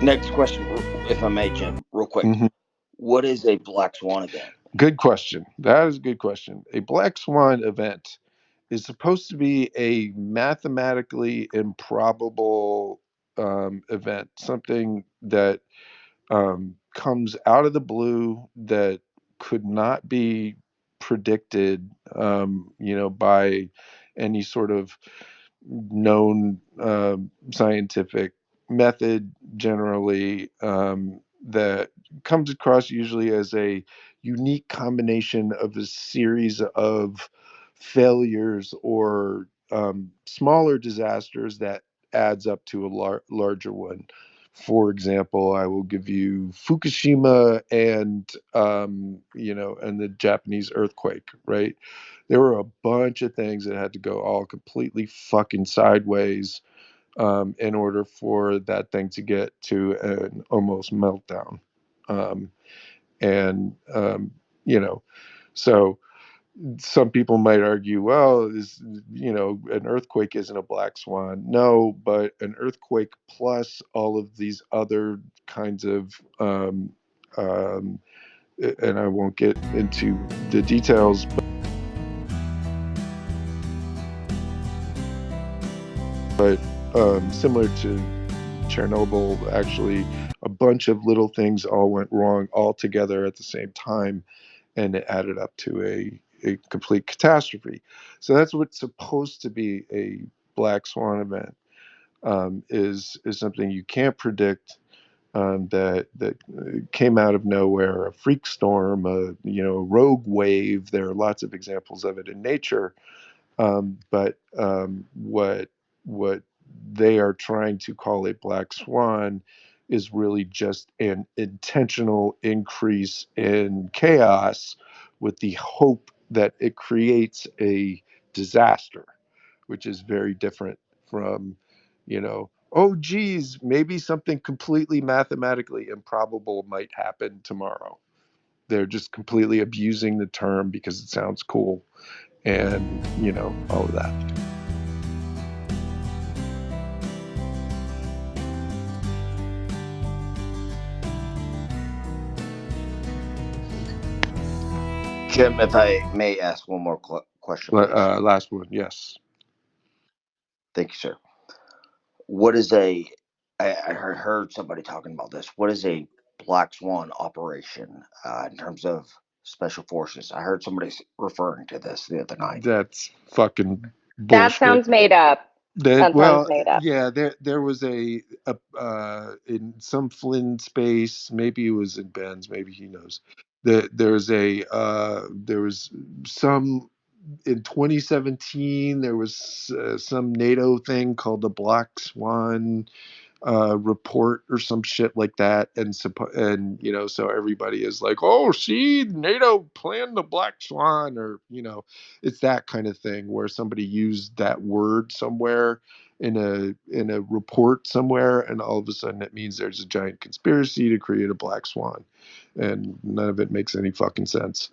Next question, if I may, Jim, real quick. Mhm. What is a black swan event? Good question. That is a good question. A black swan event is supposed to be a mathematically improbable event, something that comes out of the blue that could not be predicted, by any sort of known scientific method generally, that comes across usually as a unique combination of a series of failures or smaller disasters that adds up to a larger one. For example, I will give you Fukushima and the Japanese earthquake, right? There were a bunch of things that had to go all completely fucking sideways, in order for that thing to get to an almost meltdown. Um, and, you know, so some people might argue, well, an earthquake isn't a black swan. No, but an earthquake plus all of these other kinds of, um, and I won't get into the details, but similar to Chernobyl, actually, a bunch of little things all went wrong all together at the same time, and it added up to a complete catastrophe. So that's what's supposed to be a black swan event, is something you can't predict, that came out of nowhere, a freak storm, a rogue wave. There are lots of examples of it in nature, but what they are trying to call a black swan is really just an intentional increase in chaos with the hope that it creates a disaster, which is very different from, oh geez, maybe something completely mathematically improbable might happen tomorrow. They're just completely abusing the term because it sounds cool, and all of that. Jim, if I may ask one more question, please. Last one, yes. Thank you, sir. What is a? I heard somebody talking about this. What is a black swan operation in terms of special forces? I heard somebody referring to this the other night. That's fucking That bullshit. sounds made up. That That sounds well, made up. yeah, there was in some Flynn space, maybe it was in Ben's, maybe he knows. There was some in 2017. There was some NATO thing called the Black Swan report or some shit like that, and so everybody is like, oh, see, NATO planned the black swan, or it's that kind of thing where somebody used that word somewhere in a report somewhere, and all of a sudden it means there's a giant conspiracy to create a black swan, and none of it makes any fucking sense.